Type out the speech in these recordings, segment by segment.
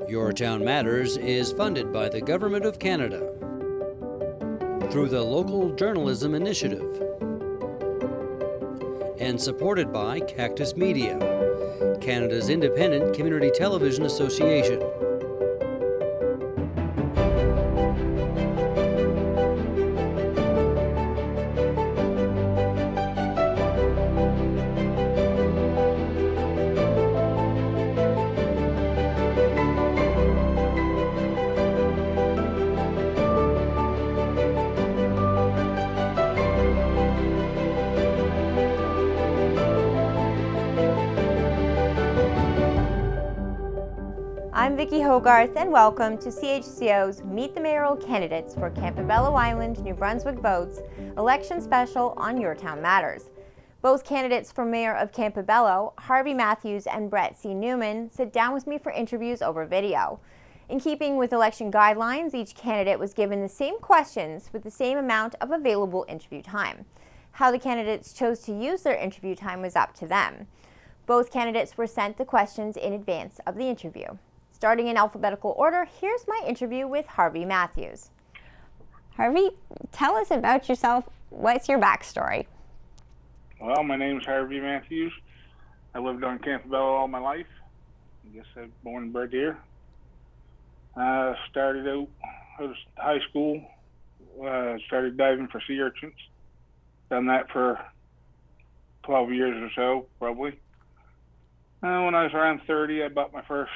Your Town Matters is funded by the Government of Canada through the Local Journalism Initiative and supported by Cactus Media, Canada's independent community television association. I'm Vicki Hogarth and welcome to CHCO's Meet the Mayoral Candidates for Campobello Island, New Brunswick Votes election special on Your Town Matters. Both candidates for Mayor of Campobello, Harvey Matthews and C Newman, sit down with me for interviews over video. In keeping with election guidelines, each candidate was given the same questions with the same amount of available interview time. How the candidates chose to use their interview time was up to them. Both candidates were sent the questions in advance of the interview. Starting in alphabetical order, here's my interview with Harvey Matthews. Harvey, tell us about yourself. What's your backstory? Well, my name's Harvey Matthews. I lived on Campobello all my life. I guess I was born and bred here. Started out of high school, started diving for sea urchins. Done that for 12 years or so, probably. When I was around 30, I bought my first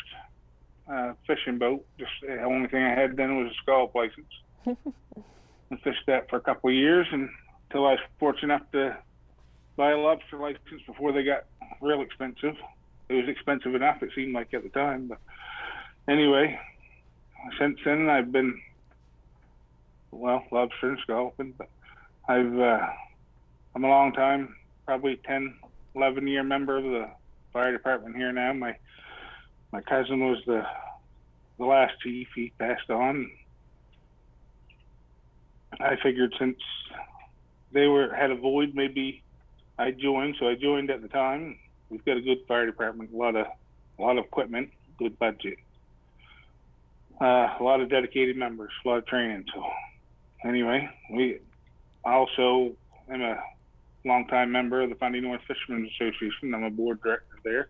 fishing boat. Just the only thing I had then was a scallop license. I fished that for a couple of years until I was fortunate enough to buy a lobster license before they got real expensive. It was expensive enough, it seemed like at the time. But anyway, since then I've been, lobster and scalloping. But I'm a long time, probably 10, 11 year member of the fire department here now. My cousin was the last chief. He passed on. I figured since they had a void, maybe I'd join. So I joined at the time. We've got a good fire department, a lot of equipment, good budget, a lot of dedicated members, a lot of training. So anyway, I also am a longtime member of the Fundy North Fishermen's Association. I'm a board director there.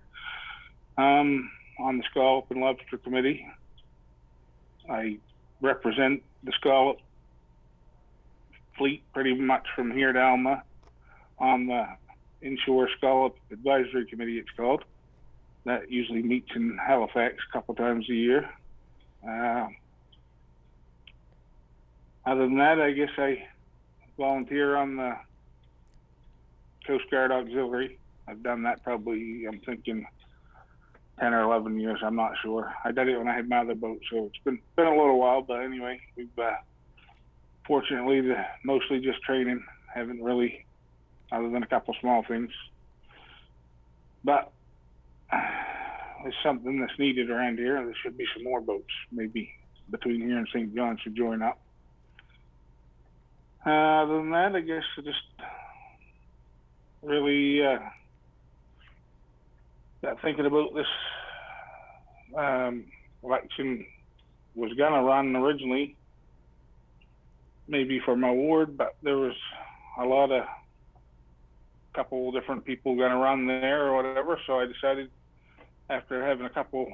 On the Scallop and Lobster Committee. I represent the Scallop fleet pretty much from here to Alma on the Inshore Scallop Advisory Committee, it's called. That usually meets in Halifax a couple times a year. Other than that, I guess I volunteer on the Coast Guard Auxiliary. I've done that probably, I'm thinking, 10 or 11 years, I'm not sure. I did it when I had my other boat, so it's been a little while, but anyway, we've fortunately mostly just training, haven't really, other than a couple small things. But it's something that's needed around here. There should be some more boats, maybe between here and St. John should join up. Other than that, I guess I just really got thinking about this election. Was gonna run originally maybe for my ward, but there was a couple different people gonna run there or whatever, so I decided after having a couple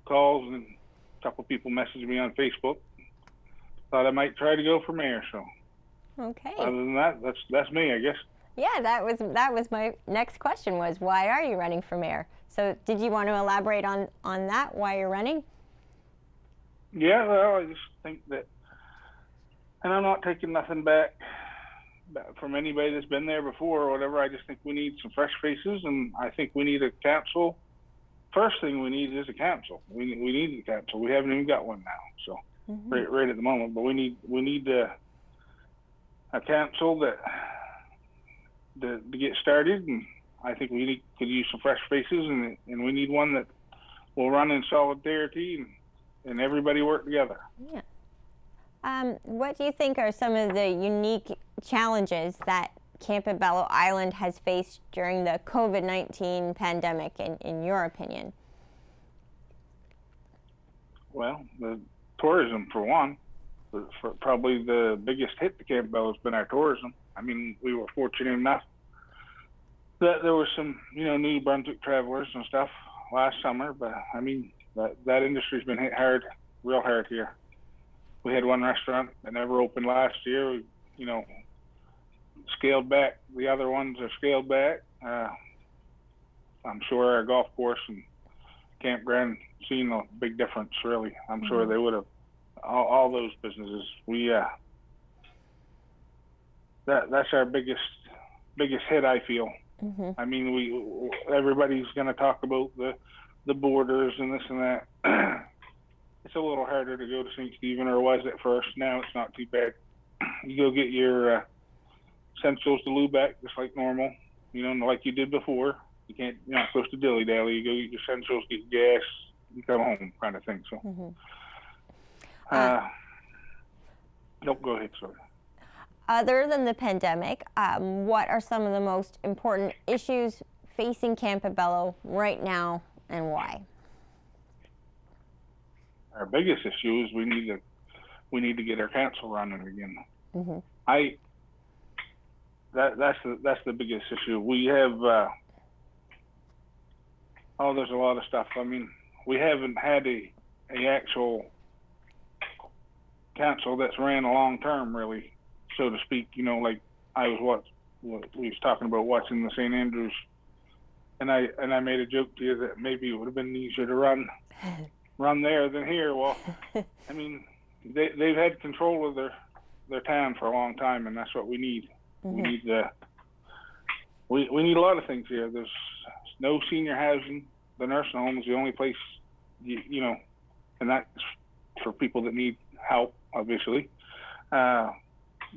calls and a couple people messaged me on Facebook, thought I might try to go for mayor. So okay, other than that, that's me, I guess. Yeah, that was my next question, was why are you running for mayor? So did you want to elaborate on that, why you're running? Yeah, well, I just think that, and I'm not taking nothing back from anybody that's been there before or whatever. I just think we need some fresh faces, and I think we need a council. First thing we need is a council. We need a council. We haven't even got one now, so right at the moment. But we need a council that to get started, and I think we could use some fresh faces, and we need one that will run in solidarity and everybody work together. Yeah. What do you think are some of the unique challenges that Campobello Island has faced during the COVID-19 pandemic, in your opinion? well, the tourism for one. Probably the biggest hit to Campobello has been our tourism. I mean, we were fortunate enough that there were some, New Brunswick travelers and stuff last summer, but I mean, that industry's been hit hard, real hard here. We had one restaurant that never opened last year. We, scaled back. The other ones are scaled back. I'm sure our golf course and campground seen a big difference, really. I'm sure they would have. All those businesses. That's our biggest hit, I feel. I mean, everybody's going to talk about the borders and this and that. It's a little harder to go to St. Stephen, or was at first. Now it's not too bad. You go get your essentials to Lubeck just like normal, like you did before. You're not supposed to dilly-dally. You go get your essentials, get gas, you come home, kind of thing. So. Nope, go ahead, sorry. Other than the pandemic, what are some of the most important issues facing Campobello right now, and why? Our biggest issue is we need to get our council running again. That's the biggest issue. We have there's a lot of stuff. I mean, we haven't had a actual council that's ran a long term, really, so to speak. Like I was we was talking about watching the St. Andrews, and I made a joke to you that maybe it would have been easier to run there than here. Well, I mean, they've had control of their town for a long time, and that's what we need. We need we need a lot of things here. There's no senior housing. The nursing home is the only place, and that's for people that need help, obviously. That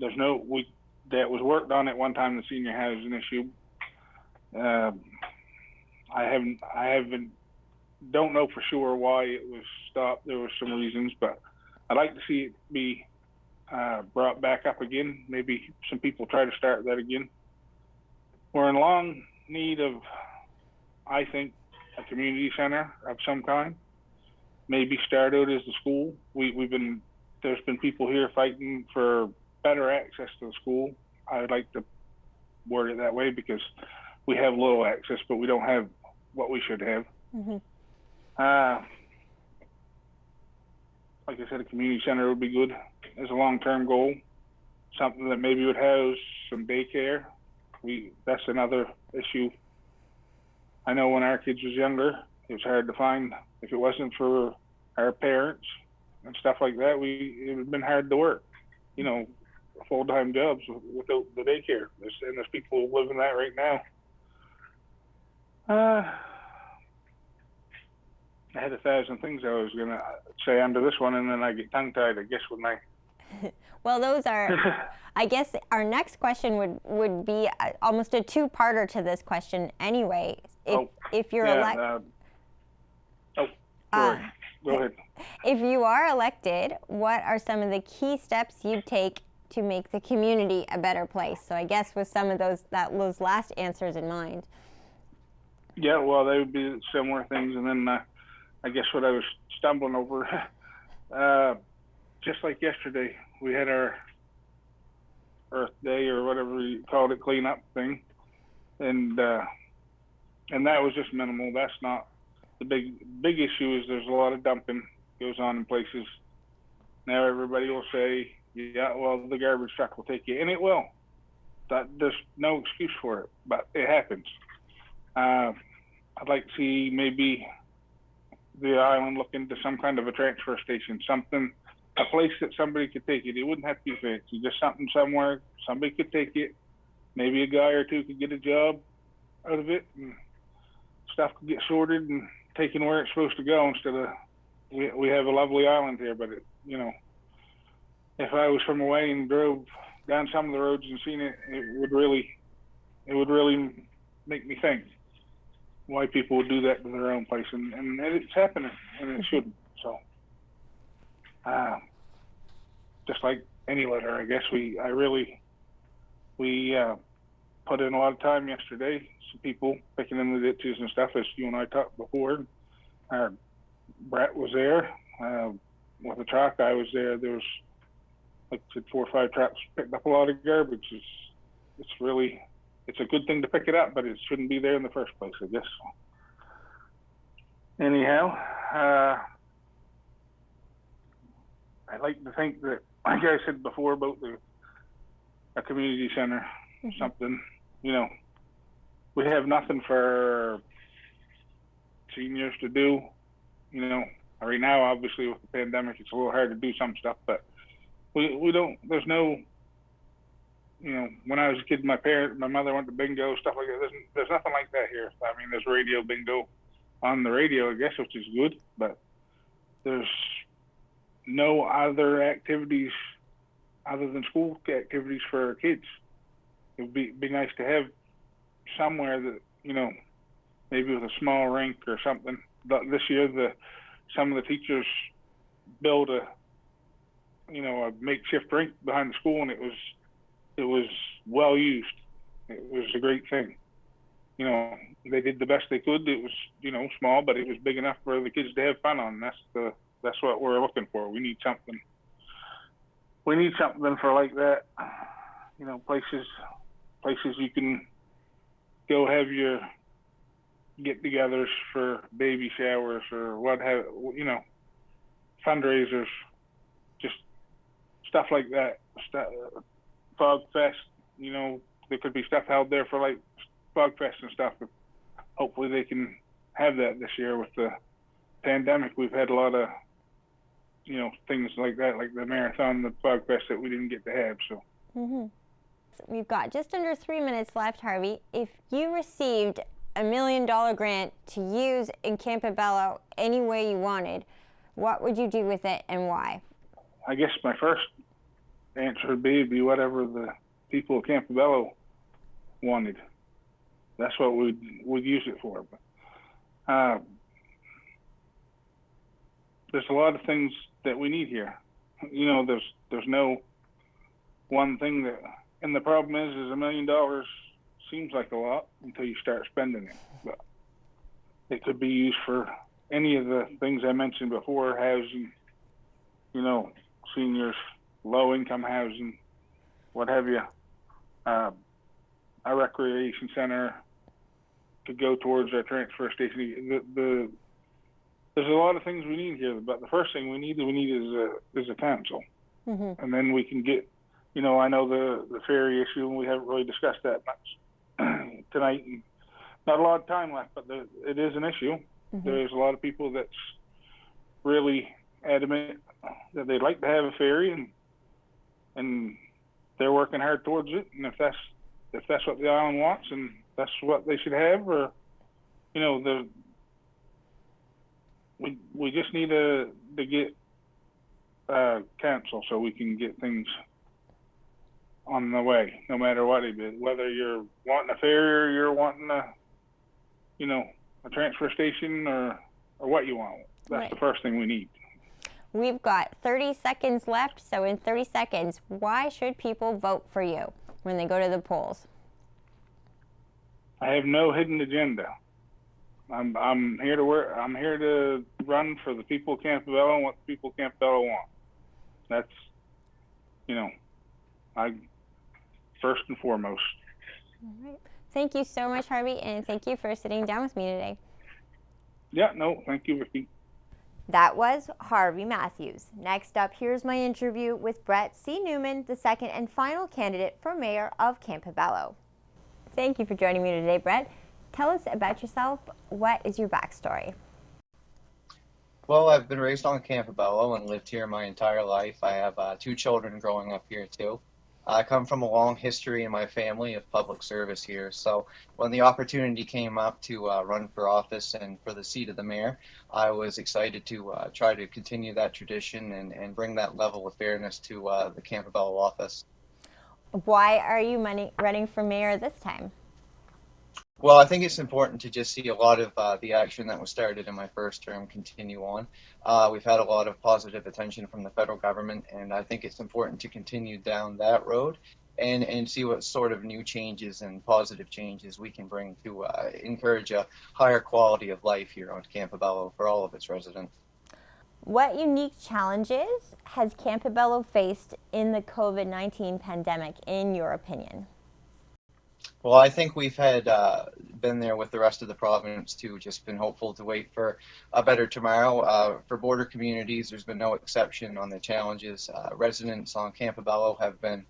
was worked on at one time, the senior housing issue. Don't know for sure why it was stopped. There were some reasons, but I'd like to see it be brought back up again. Maybe some people try to start that again. We're in long need of, I think, a community center of some kind. Maybe start out as the school. There's been people here fighting for better access to the school. I would like to word it that way, because we have little access, but we don't have what we should have. Like I said, a community center would be good as a long-term goal. Something that maybe would house some daycare. That's another issue. I know when our kids was younger, it was hard to find. If it wasn't for our parents and stuff like that, it would have been hard to work, full-time jobs without the daycare. There's people living that right now. I had 1,000 things I was going to say under this one, and then I get tongue-tied, I guess, when I... Well, those are... I guess our next question would be almost a two-parter to this question anyway. If you're elected... sorry. Go ahead. If you are elected, what are some of the key steps you take to make the community a better place? So I guess with some of those last answers in mind. Yeah, well, they would be similar things, and then I guess what I was stumbling over, just like yesterday, we had our Earth Day, or whatever you called it, cleanup thing, and that was just minimal. That's not the big issue. Is there's a lot of dumping goes on in places. Now everybody will say, yeah, well, the garbage truck will take you, and it will. There's no excuse for it, but it happens. I'd like to see maybe the island look into some kind of a transfer station, a place that somebody could take it. It wouldn't have to be fancy, just something somewhere somebody could take it. Maybe a guy or two could get a job out of it, and stuff could get sorted and taken where it's supposed to go, instead of, we have a lovely island here, but if I was from away and drove down some of the roads and seen it, it would really make me think why people would do that to their own place, and it's happening, and it shouldn't. So, just like any letter, I guess we put in a lot of time yesterday. Some people picking in the ditches and stuff, as you and I talked before. Brett was there. With the truck, I was there. There was, like I said, 4 or 5 trucks picked up a lot of garbage. It's a good thing to pick it up, but it shouldn't be there in the first place, I guess. Anyhow, I like to think that, like I said before about a community center, something, we have nothing for seniors to do, right now, obviously with the pandemic, it's a little hard to do some stuff, but we don't, there's no, when I was a kid, my mother went to bingo, stuff like that. There's nothing like that here. I mean, there's radio bingo on the radio, I guess, which is good, but there's no other activities other than school activities for kids. It would be nice to have somewhere that, maybe with a small rink or something. But this year, some of the teachers built a makeshift rink behind the school, and it was well used. It was a great thing. They did the best they could. It was, small, but it was big enough for the kids to have fun on. That's what we're looking for. We need something. We need something for like that. Places you can go have your get-togethers for baby showers or fundraisers, just stuff like that. Fog Fest, there could be stuff held there for like Fog Fest and stuff. But hopefully they can have that this year. With the pandemic, we've had a lot of, things like that, like the marathon, the Fog Fest that we didn't get to have. So. We've got just under 3 minutes left, Harvey. If you received $1 million grant to use in Campobello any way you wanted, what would you do with it and why? I guess my first answer would be whatever the people of Campobello wanted. That's what we'd use it for. But, there's a lot of things that we need here. There's no one thing that, and the problem is $1 million seems like a lot until you start spending it. But it could be used for any of the things I mentioned before: housing, seniors, low-income housing, what have you. A recreation center could go towards our transfer station. There's a lot of things we need here, but the first thing we need is a council, and then we can get. I know the ferry issue, and we haven't really discussed that much tonight. And not a lot of time left, but it is an issue. There's a lot of people that's really adamant that they'd like to have a ferry, and they're working hard towards it. And if that's what the island wants, and that's what they should have, or we just need to get council so we can get things on the way, no matter what it is. Whether you're wanting a ferry or you're wanting a transfer station or what you want. That's right. The first thing we need. We've got 30 seconds left, so in 30 seconds, why should people vote for you when they go to the polls? I have no hidden agenda. I'm here to work. I'm here to run for the people of Campobello and what the people of Campobello want. That's, first and foremost. All right. Thank you so much, Harvey, and thank you for sitting down with me today. Yeah, no, thank you, Vicki. That was Harvey Matthews. Next up, here's my interview with Brett C. Newman, the second and final candidate for mayor of Campobello. Thank you for joining me today, Brett. Tell us about yourself. What is your backstory? Well, I've been raised on Campobello and lived here my entire life. I have 2 children growing up here, too. I come from a long history in my family of public service here, so when the opportunity came up to run for office and for the seat of the mayor, I was excited to try to continue that tradition and bring that level of fairness to the Campobello office. Why are you running for mayor this time? Well, I think it's important to just see a lot of the action that was started in my first term continue on. We've had a lot of positive attention from the federal government, and I think it's important to continue down that road and see what sort of new changes and positive changes we can bring to encourage a higher quality of life here on Campobello for all of its residents. What unique challenges has Campobello faced in the COVID-19 pandemic, in your opinion? Well, I think we've had been there with the rest of the province too, just been hopeful to wait for a better tomorrow. For border communities, there's been no exception on the challenges. Residents on Campobello have been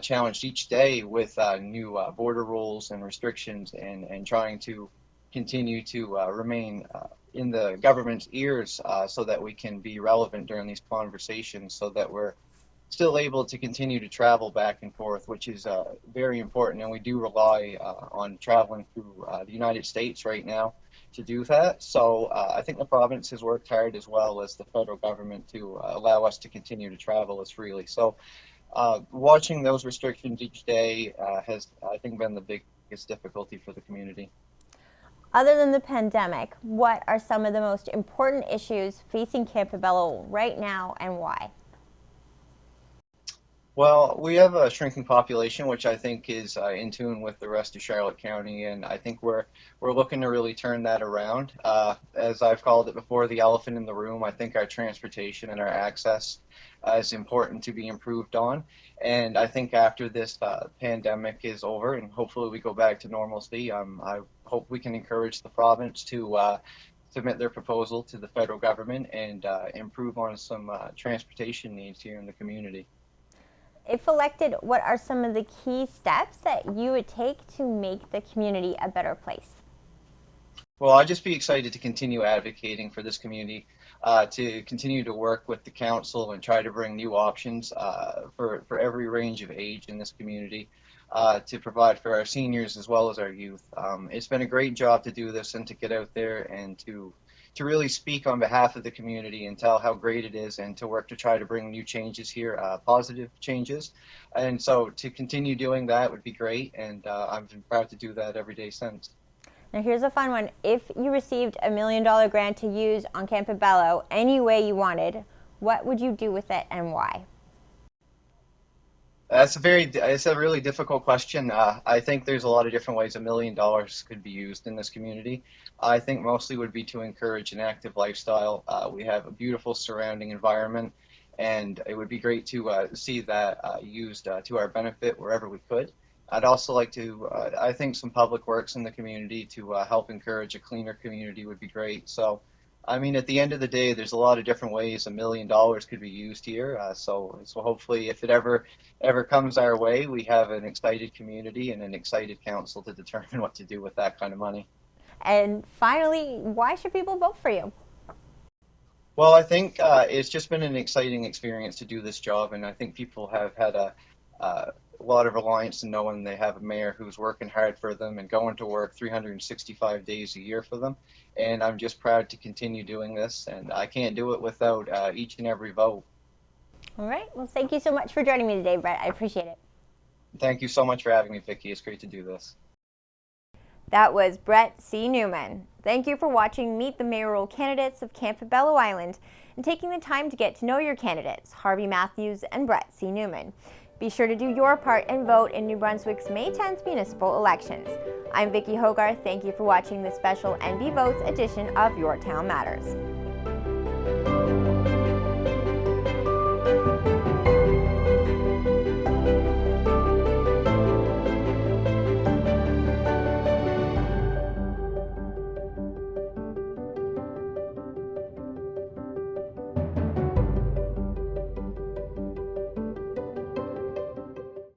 challenged each day with new border rules and restrictions, and trying to continue to remain in the government's ears so that we can be relevant during these conversations, so that we're still able to continue to travel back and forth, which is very important. And we do rely on traveling through the United States right now to do that. So I think the province has worked hard, as well as the federal government, to allow us to continue to travel as freely. So watching those restrictions each day has, I think, been the biggest difficulty for the community. Other than the pandemic, what are some of the most important issues facing Campobello right now, and why? Well, we have a shrinking population, which I think is in tune with the rest of Charlotte County, and I think we're looking to really turn that around. As I've called it before, the elephant in the room, I think our transportation and our access is important to be improved on. And I think after this pandemic is over, and hopefully we go back to normalcy, I hope we can encourage the province to submit their proposal to the federal government and improve on some transportation needs here in the community. If elected, what are some of the key steps that you would take to make the community a better place? Well, I'd just be excited to continue advocating for this community, to continue to work with the council and try to bring new options for every range of age in this community, to provide for our seniors as well as our youth. It's been a great job to do this and to get out there and to really speak on behalf of the community and tell how great it is, and to work to try to bring new changes here, positive changes. And so to continue doing that would be great, and I've been proud to do that every day since. Now here's a fun one. If you received $1 million grant to use on Campobello any way you wanted, what would you do with it and why? It's a really difficult question. I think there's a lot of different ways $1 million could be used in this community. I think mostly would be to encourage an active lifestyle. We have a beautiful surrounding environment, and it would be great to see that used to our benefit wherever we could. I'd also like to, I think some public works in the community to help encourage a cleaner community would be great. So, I mean, at the end of the day, there's a lot of different ways $1 million could be used here. So hopefully, if it ever comes our way, we have an excited community and an excited council to determine what to do with that kind of money. And finally, why should people vote for you? Well, I think it's just been an exciting experience to do this job, and I think people have had a lot of reliance in knowing they have a mayor who's working hard for them and going to work 365 days a year for them. And I'm just proud to continue doing this, and I can't do it without each and every vote. All right. Well, thank you so much for joining me today, Brett. I appreciate it. Thank you so much for having me, Vicki. It's great to do this. That was Brett C. Newman. Thank you for watching Meet the Mayoral Candidates of Campobello Island and taking the time to get to know your candidates, Harvey Matthews and Brett C. Newman. Be sure to do your part and vote in New Brunswick's May 10th municipal elections. I'm Vicki Hogarth. Thank you for watching this special NB Votes edition of Your Town Matters.